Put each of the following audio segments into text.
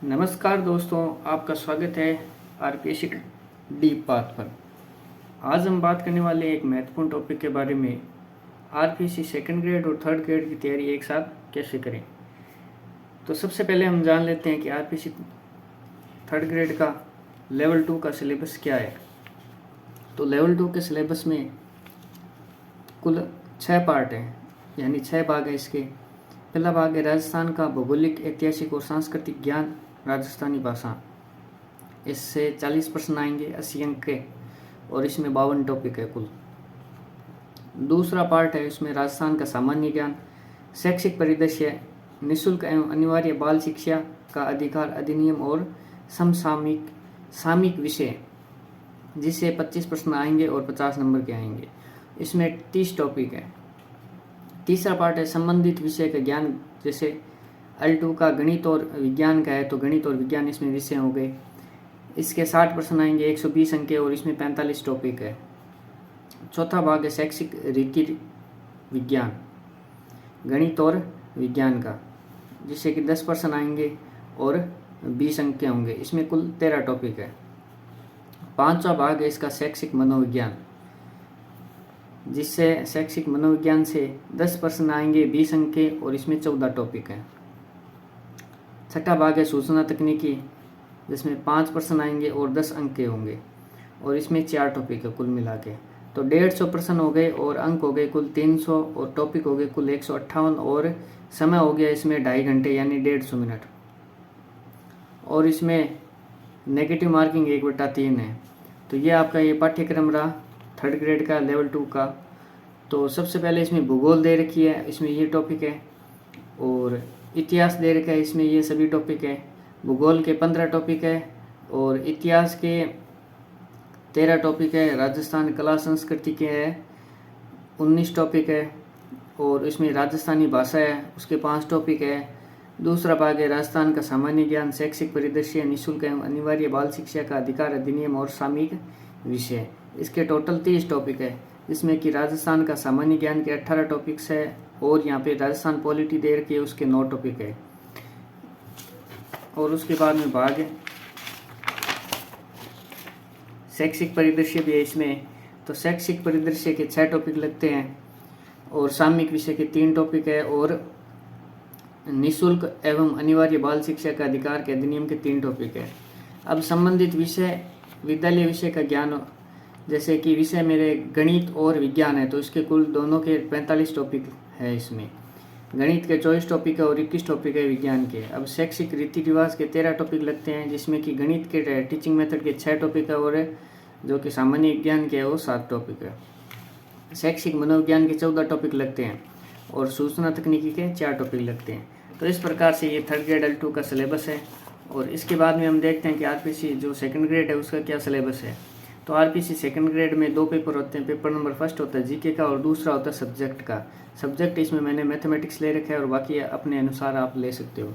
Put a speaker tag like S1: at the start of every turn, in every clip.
S1: नमस्कार दोस्तों, आपका स्वागत है आरपीएससी डीप पाथ पर। आज हम बात करने वाले हैं एक महत्वपूर्ण टॉपिक के बारे में, आरपीएससी सेकंड ग्रेड और थर्ड ग्रेड की तैयारी एक साथ कैसे करें। तो सबसे पहले हम जान लेते हैं कि आरपीएससी थर्ड ग्रेड का लेवल 2 का सिलेबस क्या है। तो लेवल 2 के सिलेबस में कुल 6 पार्ट हैं, यानी 6 भाग है इसके। पहला भाग है राजस्थान का भौगोलिक, ऐतिहासिक और सांस्कृतिक ज्ञान, राजस्थानी भाषा। इससे 40 प्रश्न आएंगे, 80 अंक के, और इसमें 52 टॉपिक है कुल। दूसरा पार्ट है, इसमें राजस्थान का सामान्य ज्ञान, शैक्षिक परिदृश्य, निःशुल्क एवं अनिवार्य बाल शिक्षा का अधिकार अधिनियम और समसामयिक सामयिक विषय, जिससे 25 प्रश्न आएंगे और 50 नंबर के आएंगे। इसमें 30 टॉपिक है। तीसरा पार्ट है संबंधित विषय का ज्ञान, जैसे L2 का गणित और विज्ञान का है तो गणित और विज्ञान इसमें विषय हो गए। इसके 60 प्रश्न आएंगे, 120 अंक और इसमें 45 टॉपिक है। चौथा भाग है शैक्षिक रीति विज्ञान, गणित और विज्ञान का, जिससे कि 10 प्रश्न आएंगे और 20 अंक के होंगे। इसमें कुल 13 टॉपिक है। पांचवा भाग है इसका शैक्षिक मनोविज्ञान, जिससे शैक्षिक मनोविज्ञान से 10 प्रश्न आएंगे, 20 अंक के, और इसमें 14 टॉपिक है। छठा भाग है सूचना तकनीकी, जिसमें 5 प्रश्न आएंगे और 10 अंक के होंगे, और इसमें 4 टॉपिक है कुल मिला के। तो 150 प्रश्न हो गए और अंक हो गए कुल 300 और टॉपिक हो गए कुल 158, और समय हो गया इसमें 2.5 घंटे यानी 150 मिनट। और इसमें नेगेटिव मार्किंग 1/3 है। तो ये आपका ये पाठ्यक्रम रहा थर्ड ग्रेड का लेवल 2 का। तो सबसे पहले इसमें भूगोल दे रखी है, इसमें ये टॉपिक है, और इतिहास दे रखा है, इसमें ये सभी टॉपिक है। भूगोल के 15 टॉपिक है और इतिहास के 13 टॉपिक है। राजस्थान कला संस्कृति के है 19 टॉपिक है, और इसमें राजस्थानी भाषा है उसके 5 टॉपिक है। दूसरा भाग है राजस्थान का सामान्य ज्ञान, शैक्षिक परिदृश्य, निःशुल्क एवं अनिवार्य बाल शिक्षा का अधिकार अधिनियम और सामयिक विषय। इसके टोटल 30 टॉपिक है, जिसमें कि राजस्थान का सामान्य ज्ञान के 18 टॉपिक्स है, और यहाँ पे राजस्थान पॉलिटी दे रखी है उसके 9 टॉपिक है। और उसके बाद में भाग शैक्षिक परिदृश्य भी है इसमें। तो शैक्षिक परिदृश्य के 6 टॉपिक लगते हैं, और सामयिक विषय के 3 टॉपिक है, और निःशुल्क एवं अनिवार्य बाल शिक्षा का अधिकार के अधिनियम के 3 टॉपिक है। अब संबंधित विषय, विद्यालय विषय का ज्ञान, जैसे कि विषय मेरे गणित और विज्ञान है, तो इसके कुल दोनों के 45 टॉपिक है। इसमें गणित के 24 टॉपिक है और 21 टॉपिक है विज्ञान के। अब शैक्षिक रीति रिवाज के 13 टॉपिक लगते हैं, जिसमें कि गणित के टीचिंग मेथड के 6 टॉपिक है, और जो कि सामान्य विज्ञान के है वो 7 टॉपिक है। शैक्षिक मनोविज्ञान के 14 टॉपिक लगते हैं, और सूचना तकनीकी के 4 टॉपिक लगते हैं। तो इस प्रकार से ये थर्ड ग्रेड L2 का सिलेबस है। और इसके बाद में हम देखते हैं कि आरपीएससी जो सेकंड ग्रेड है उसका क्या सिलेबस है। तो आरपीएससी सेकंड ग्रेड में 2 पेपर होते हैं। पेपर नंबर फर्स्ट होता है जीके का, और दूसरा होता है सब्जेक्ट का। सब्जेक्ट इसमें मैंने मैथमेटिक्स ले रखा है, और बाकी अपने अनुसार आप ले सकते हो।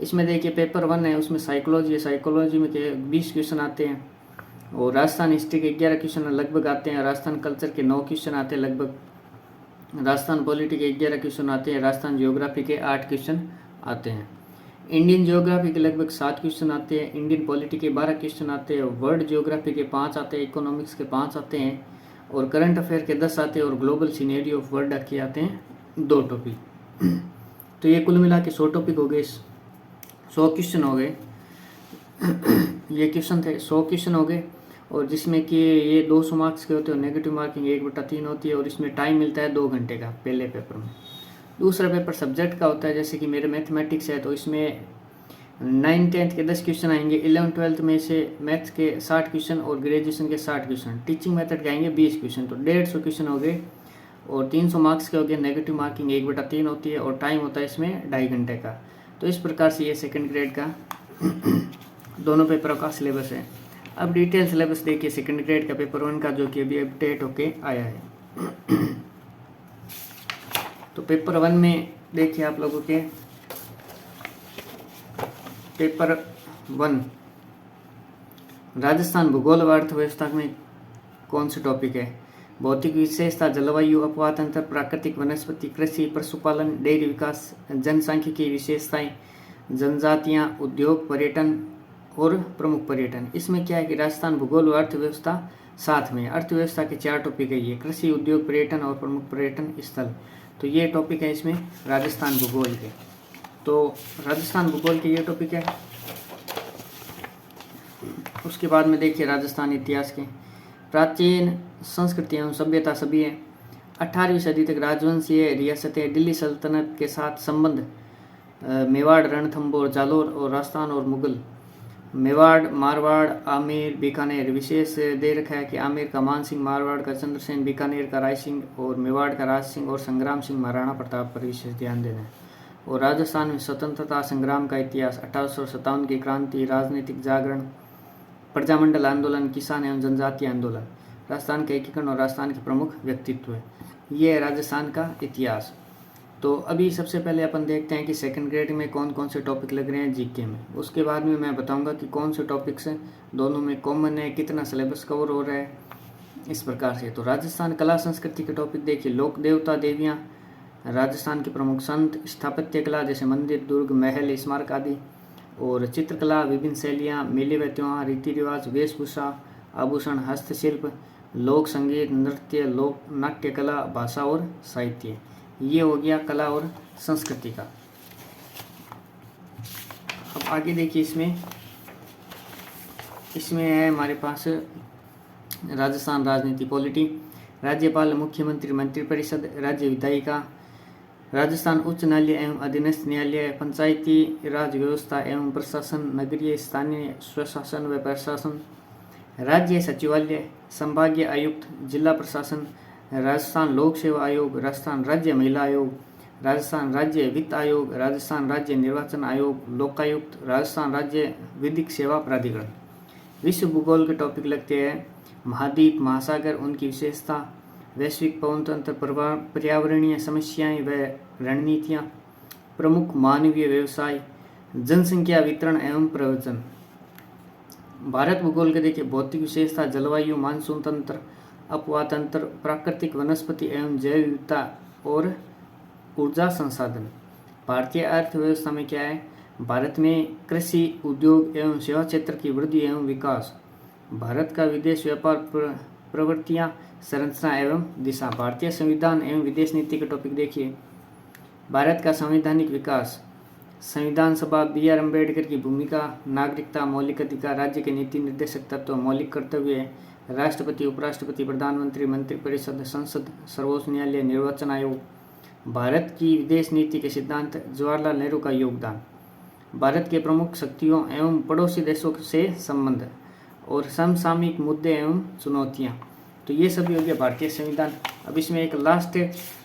S1: इसमें देखिए पेपर 1 है, उसमें साइकोलॉजी है। साइकोलॉजी में 20 क्वेश्चन आते हैं, और राजस्थान हिस्ट्री के 11 क्वेश्चन लगभग आते हैं। राजस्थान कल्चर के 9 क्वेश्चन आते हैं लगभग। राजस्थान पॉलिटी के 11 क्वेश्चन आते हैं। राजस्थान जियोग्राफी के 8 क्वेश्चन आते हैं। इंडियन जियोग्राफी के लगभग 7 क्वेश्चन आते हैं। इंडियन पॉलिटी के 12 क्वेश्चन आते हैं। वर्ल्ड जियोग्राफी के 5 आते हैं। इकोनॉमिक्स के 5 आते हैं, और करंट अफेयर के 10 आते हैं, और ग्लोबल सिनेरियो ऑफ वर्ल्ड के आते हैं 2 टॉपिक। तो ये कुल मिला के 100 टॉपिक हो गए, 100 क्वेश्चन हो गए। ये क्वेश्चन थे 100 क्वेश्चन हो गए, और जिसमें कि ये 200 मार्क्स के होते हैं, नेगेटिव मार्किंग 1/3 होती है, और इसमें टाइम मिलता है 2 घंटे का पहले पेपर में। दूसरा पेपर सब्जेक्ट का होता है, जैसे कि मेरे मैथमेटिक्स है, तो इसमें 9th-10th के 10 क्वेश्चन आएंगे। 11th-12th में से मैथ्स के 60 क्वेश्चन और ग्रेजुएशन के 60 क्वेश्चन। टीचिंग मेथड के आएंगे 20 क्वेश्चन, तो 150 क्वेश्चन हो गए, और 300 मार्क्स के हो गए। नेगेटिव मार्किंग 1/3 होती है, और टाइम होता है इसमें 2.5 घंटे का। तो इस प्रकार से ये सेकेंड ग्रेड का दोनों पेपरों का सिलेबस है। अब डिटेल सिलेबस देखिए सेकेंड ग्रेड का पेपर 1 का, जो कि अभी अपडेट होके आया है। तो पेपर 1 में देखिए आप लोगों के पेपर 1 राजस्थान भूगोल व अर्थव्यवस्था में कौन से टॉपिक है। भौतिक विशेषता, जलवायु, अपवाह तंत्र, प्राकृतिक वनस्पति, कृषि, पशुपालन, डेयरी विकास, जनसांख्यिकी विशेषताएं, जनजातियाँ, उद्योग, पर्यटन और प्रमुख पर्यटन। इसमें क्या है कि राजस्थान भूगोल व अर्थव्यवस्था साथ में, अर्थव्यवस्था के 4 टॉपिक है ये, कृषि, उद्योग, पर्यटन और प्रमुख पर्यटन स्थल। तो ये टॉपिक है इसमें राजस्थान भूगोल के। तो राजस्थान भूगोल के ये टॉपिक है। उसके बाद में देखिए राजस्थान इतिहास के, प्राचीन संस्कृति एवं सभ्यता सभी है। 18वीं सदी तक राजवंशीय रियासतें दिल्ली सल्तनत के साथ संबंध, मेवाड़, रणथंभौर, जालोर और राजस्थान और मुगल। मेवाड़, मारवाड़, आमेर, बीकानेर। विशेष दे रखा है कि आमेर का मान सिंह, मारवाड़ का चंद्रसेन, बीकानेर का राय सिंह और मेवाड़ का राज सिंह और संग्राम सिंह महाराणा प्रताप पर विशेष ध्यान देना है। और राजस्थान में स्वतंत्रता संग्राम का इतिहास, 1857 की क्रांति, राजनीतिक जागरण, प्रजामंडल आंदोलन, किसान एवं जनजातीय आंदोलन, राजस्थान के एकीकरण और राजस्थान के प्रमुख व्यक्तित्व है। ये है राजस्थान का इतिहास। तो अभी सबसे पहले अपन देखते हैं कि सेकंड ग्रेड में कौन कौन से टॉपिक लग रहे हैं जीके में। उसके बाद में मैं बताऊंगा कि कौन से टॉपिक्स हैं दोनों में कॉमन है, कितना सिलेबस कवर हो रहा है, इस प्रकार से। तो राजस्थान कला संस्कृति के टॉपिक देखिए, लोक देवता देवियाँ, राजस्थान के प्रमुख संत, स्थापत्य कला जैसे मंदिर, दुर्ग, महल, स्मारक आदि, और चित्रकला, विभिन्न शैलियाँ, मेले व त्योहार, रीति रिवाज, वेशभूषा, आभूषण, हस्तशिल्प, लोक संगीत, नृत्य, लोक नाट्य कला, भाषा और साहित्य। ये हो गया कला और संस्कृति का। अब आगे देखिए, इसमें है हमारे पास राजस्थान राजनीति पॉलिटी, राज्यपाल, मुख्यमंत्री, मंत्रिपरिषद, राज्य विधायिका, राजस्थान उच्च न्यायालय एवं अधीनस्थ न्यायालय, पंचायती राज व्यवस्था एवं प्रशासन, नगरीय स्थानीय स्वशासन व प्रशासन, राज्य सचिवालय, संभागीय आयुक्त, जिला प्रशासन, राजस्थान लोक सेवा आयोग, राजस्थान राज्य महिला आयोग, राजस्थान राज्य वित्त आयोग, राजस्थान राज्य निर्वाचन आयोग, लोकायुक्त, राजस्थान राज्य विधिक सेवा प्राधिकरण। विश्व भूगोल के टॉपिक लगते हैं महाद्वीप, महासागर, उनकी विशेषता, वैश्विक पवन तंत्र, पर्यावरणीय समस्याएं व रणनीतियाँ, प्रमुख मानवीय व्यवसाय, जनसंख्या वितरण एवं प्रवचन। भारत भूगोल के देखिए, भौतिक विशेषता, जलवायु, मानसून तंत्र, अपवाह तंत्र, प्राकृतिक वनस्पति एवं जैव विविधता और ऊर्जा संसाधन। भारतीय अर्थव्यवस्था में क्या है, भारत में कृषि, उद्योग एवं सेवा क्षेत्र की वृद्धि एवं विकास, भारत का विदेश व्यापार प्रवृत्तियाँ, संरचना एवं दिशा। भारतीय संविधान एवं विदेश नीति के टॉपिक देखिए, भारत का संवैधानिक विकास, संविधान सभा, BR अम्बेडकर की भूमिका, नागरिकता, मौलिक अधिकार, राज्य के नीति निर्देशक तत्व, मौलिक कर्तव्य, राष्ट्रपति, उपराष्ट्रपति, प्रधानमंत्री, मंत्रिपरिषद, संसद, सर्वोच्च न्यायालय, निर्वाचन आयोग, भारत की विदेश नीति के सिद्धांत, जवाहरलाल नेहरू का योगदान, भारत के प्रमुख शक्तियों एवं पड़ोसी देशों से संबंध और समसामयिक मुद्दे एवं चुनौतियाँ। तो ये सभी हो गया भारतीय संविधान। अब इसमें एक लास्ट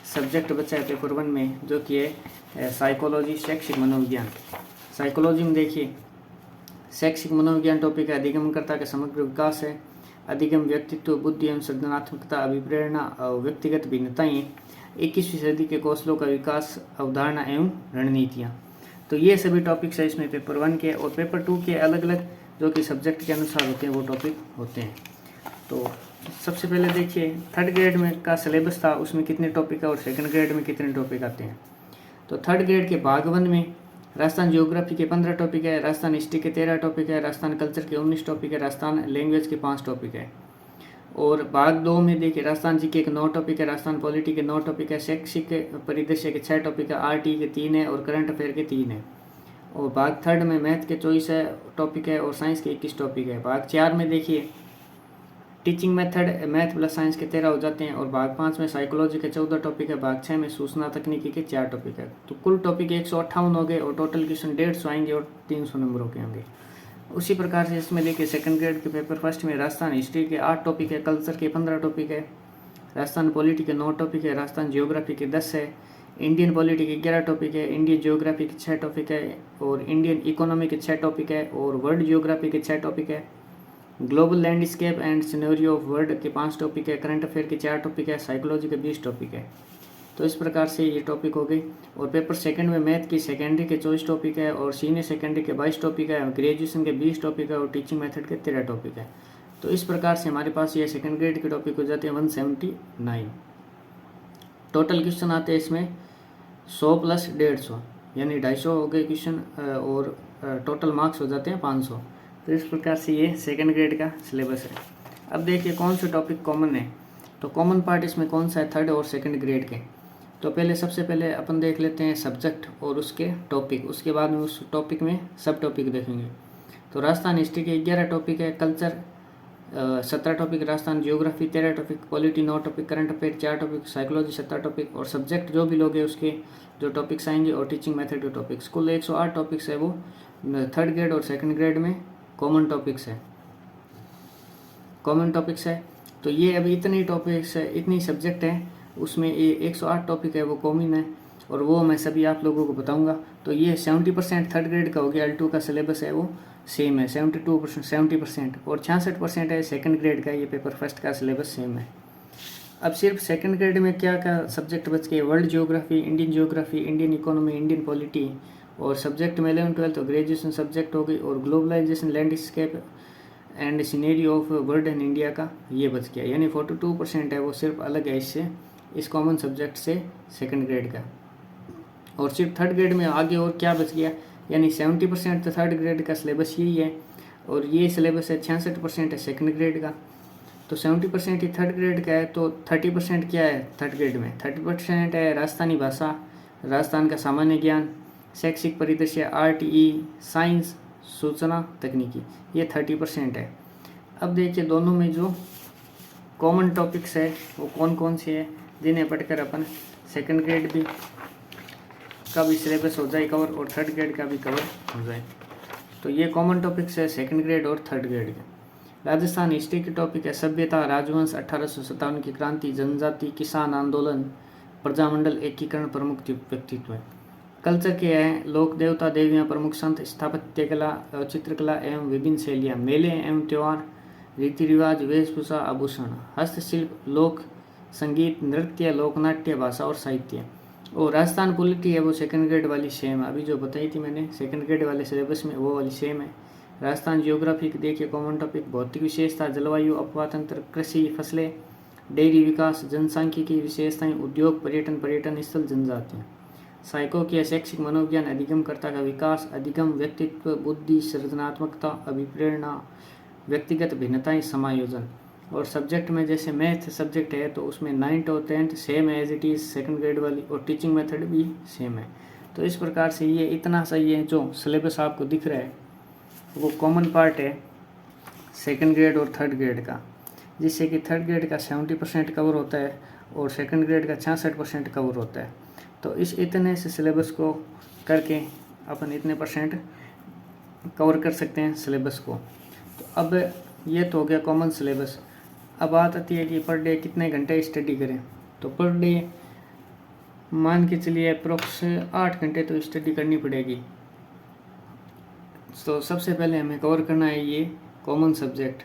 S1: सब्जेक्ट बचा है पेपर 1 में, जो कि है साइकोलॉजी, शैक्षिक मनोविज्ञान। साइकोलॉजी में देखिए, शैक्षिक मनोविज्ञान टॉपिक है, अधिगमनकर्ता का समग्र विकास है, अधिगम, व्यक्तित्व, बुद्धि एवं सृजनात्मकता, अभिप्रेरणा और व्यक्तिगत भिन्नताएं, 21वीं सदी के कौशलों का विकास, अवधारणा एवं रणनीतियाँ। तो ये सभी टॉपिक्स है इसमें पेपर 1 के। और पेपर 2 के अलग अलग जो कि सब्जेक्ट के अनुसार होते हैं वो टॉपिक होते हैं। तो सबसे पहले देखिए, थर्ड ग्रेड में का सिलेबस था, उसमें कितने टॉपिक है और सेकंड ग्रेड में कितने टॉपिक आते हैं। तो थर्ड ग्रेड के भाग 1 में राजस्थान ज्योग्राफी के 15 टॉपिक है, राजस्थान हिस्ट्री के 13 टॉपिक है, राजस्थान कल्चर के 19 टॉपिक है, राजस्थान लैंग्वेज के 5 टॉपिक है। और भाग 2 में देखिए, राजस्थान जीके के 9 टॉपिक है, राजस्थान पॉलिटी के 9 टॉपिक है, शैक्षिक परिदृश्य के 6 टॉपिक है, RT के 3 है और करंट अफेयर के 3 है। और भाग 3 में मैथ के 24 टॉपिक है और साइंस के 21 टॉपिक है। भाग 4 में देखिए, teaching method, math plus science के 13 हो जाते हैं। और भाग 5 में साइकोलॉजी के 14 टॉपिक है, भाग 6 में सूचना तकनीकी के 4 टॉपिक है। तो कुल टॉपिक 158 हो गए और टोटल क्वेश्चन 150 आएंगे और 300 नंबरों के होंगे। उसी प्रकार से इसमें देखिए, सेकंड ग्रेड के पेपर फर्स्ट में राजस्थान हिस्ट्री के 8 टॉपिक है, कल्चर के 15 टॉपिक है, राजस्थान पॉलिटी के 9 टॉपिक है, राजस्थान जियोग्राफी के 10 है, इंडियन पॉलिटी के 11 टॉपिक है, इंडियन जियोग्राफी के 6 टॉपिक है और इंडियन इकोनॉमी के 6 टॉपिक है और वर्ल्ड जियोग्राफी के 6 टॉपिक है, global landscape and scenario of world के 5 टॉपिक है, करंट अफेयर के 4 टॉपिक है, साइकोलॉजी के 20 टॉपिक है। तो इस प्रकार से ये टॉपिक हो गए। और पेपर सेकंड में मैथ की सेकेंडरी के 24 टॉपिक है और सीनियर सेकेंडरी के 22 टॉपिक है, ग्रेजुएशन के 20 टॉपिक है और टीचिंग मेथड के 13 टॉपिक है। तो इस प्रकार से हमारे पास ये सेकंड ग्रेड के टॉपिक हो जाते हैं 179। टोटल क्वेश्चन आते हैं इसमें 100 + 150। यानी 250 हो गए क्वेश्चन और टोटल मार्क्स हो जाते हैं 500। तो इस प्रकार से ये सेकंड ग्रेड का सिलेबस है। अब देखिए कौन से टॉपिक कॉमन है। तो कॉमन पार्ट इसमें कौन सा है, थर्ड और सेकंड ग्रेड के। तो पहले सबसे पहले अपन देख लेते हैं सब्जेक्ट और उसके टॉपिक, उसके बाद में उस टॉपिक में सब टॉपिक देखेंगे। तो राजस्थान हिस्ट्री के 11 टॉपिक है, culture 17 topic, Rajasthan geography 13 topic, polity 9 topic, current affair 4 topic, psychology 17 topic और सब्जेक्ट जो भी लोगे उसके जो टॉपिक्स आएंगे और टीचिंग मेथड के टॉपिक्स, कुल 108 टॉपिक्स है वो थर्ड ग्रेड और सेकंड ग्रेड में कॉमन टॉपिक्स है, कॉमन टॉपिक्स है। तो ये अभी इतनी टॉपिक्स है, इतनी सब्जेक्ट है, उसमें ये 108 टॉपिक है वो कॉमन है और वो मैं सभी आप लोगों को बताऊंगा। तो ये 70% थर्ड ग्रेड का हो गया, L2 का सिलेबस है वो सेम है 72% 70% और 66% है सेकंड ग्रेड का, ये पेपर फर्स्ट का सिलेबस सेम है। अब सिर्फ सेकंड ग्रेड में क्या क्या सब्जेक्ट बच गए, world geography, Indian economy, Indian polity और सब्जेक्ट में 11 12 और ग्रेजुएशन सब्जेक्ट हो गई और globalisation, landscape and scenery of world and India का ये बच गया, यानी 42% है वो सिर्फ अलग है इससे, इस कॉमन सब्जेक्ट से सेकंड ग्रेड का। और सिर्फ थर्ड ग्रेड में आगे और क्या बच गया, यानी 70% तो थर्ड ग्रेड का सिलेबस यही है और ये सिलेबस है 66% है सेकंड ग्रेड का। तो 70% ही थर्ड ग्रेड का है, तो 30% क्या है थर्ड ग्रेड में, 30% है राजस्थानी भाषा, राजस्थान का सामान्य ज्ञान, शैक्षिक परिदृश्य, RTE, साइंस, सूचना तकनीकी, ये 30% है। अब देखिए दोनों में जो कॉमन टॉपिक्स है वो कौन कौन से हैं जिन्हें पढ़कर अपन सेकंड ग्रेड भी का भी सिलेबस हो जाए कवर और थर्ड ग्रेड का भी कवर हो जाए। तो ये कॉमन टॉपिक्स है सेकंड ग्रेड और थर्ड ग्रेड के। राजस्थान हिस्ट्री के टॉपिक है सभ्यता, राजवंश, 1857 की क्रांति, जनजाति, किसान आंदोलन, प्रजामंडल एकीकरण प्रमुख व्यक्तित्व है। कल्चर के हैं लोक देवता देवियाँ, प्रमुख संत, स्थापत्य कला, चित्रकला एवं विभिन्न शैलियाँ, मेले एवं त्यौहार, रीति रिवाज, वेशभूषा, आभूषण, हस्तशिल्प, लोक संगीत, नृत्य, लोकनाट्य, भाषा और साहित्य। और राजस्थान पॉलिटी है वो सेकंड ग्रेड वाली सेम है, अभी जो बताई थी मैंने सेकंड ग्रेड वाले सिलेबस में वो वाली सेम है। राजस्थान जियोग्राफी देखिए कॉमन टॉपिक, भौतिक विशेषता, जलवायु, अपवाह तंत्र, कृषि, फसलें, डेयरी विकास, जनसांख्यिकी विशेषताएं, उद्योग, पर्यटन, पर्यटन स्थल, जनजातियाँ। साइको की शैक्षिक मनोविज्ञान, अधिगमकर्ता का विकास, अधिगम, व्यक्तित्व, बुद्धि, सृजनात्मकता, अभिप्रेरणा, व्यक्तिगत भिन्नताएं, समायोजन। और सब्जेक्ट में जैसे मैथ सब्जेक्ट है तो उसमें 9th और 10th सेम है as it is second grade वाली और टीचिंग मेथड भी सेम है। तो इस प्रकार से ये इतना सही है, जो सिलेबस आपको दिख रहा है वो कॉमन पार्ट है सेकंड ग्रेड और थर्ड ग्रेड का, जिससे कि थर्ड ग्रेड का 70% कवर होता है और सेकंड ग्रेड का 66% कवर होता है। तो इस इतने से सिलेबस को करके अपन इतने % कवर कर सकते हैं सिलेबस को। तो अब ये तो हो गया कॉमन सिलेबस। अब बात आती है कि पर डे कितने घंटे स्टडी करें। तो पर डे मान के चलिए अप्रोक्स 8 घंटे तो स्टडी करनी पड़ेगी। तो सबसे पहले हमें कवर करना है ये कॉमन सब्जेक्ट,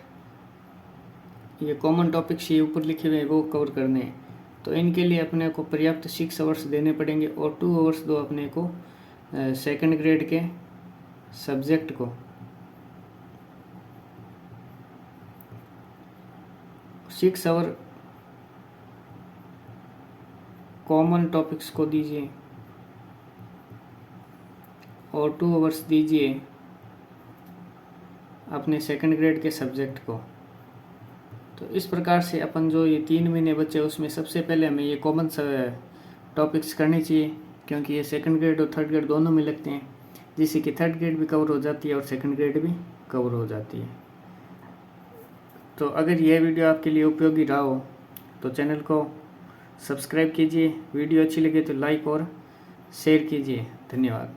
S1: ये कॉमन टॉपिक्स ये ऊपर लिखे हुए हैं वो कवर करने हैं। तो इनके लिए अपने को पर्याप्त 6 आवर्स देने पड़ेंगे और 2 आवर्स दो अपने को सेकंड ग्रेड के सब्जेक्ट को। 6 आवर कॉमन टॉपिक्स को दीजिए और 2 आवर्स दीजिए अपने सेकंड ग्रेड के सब्जेक्ट को। तो इस प्रकार से अपन जो ये 3 महीने बचे उसमें सबसे पहले हमें ये कॉमन टॉपिक्स करने चाहिए, क्योंकि ये सेकंड ग्रेड और थर्ड ग्रेड दोनों में लगते हैं, जिससे कि थर्ड ग्रेड भी कवर हो जाती है और सेकंड ग्रेड भी कवर हो जाती है। तो अगर यह वीडियो आपके लिए उपयोगी रहा हो तो चैनल को सब्सक्राइब कीजिए, वीडियो अच्छी लगे तो लाइक और शेयर कीजिए। धन्यवाद।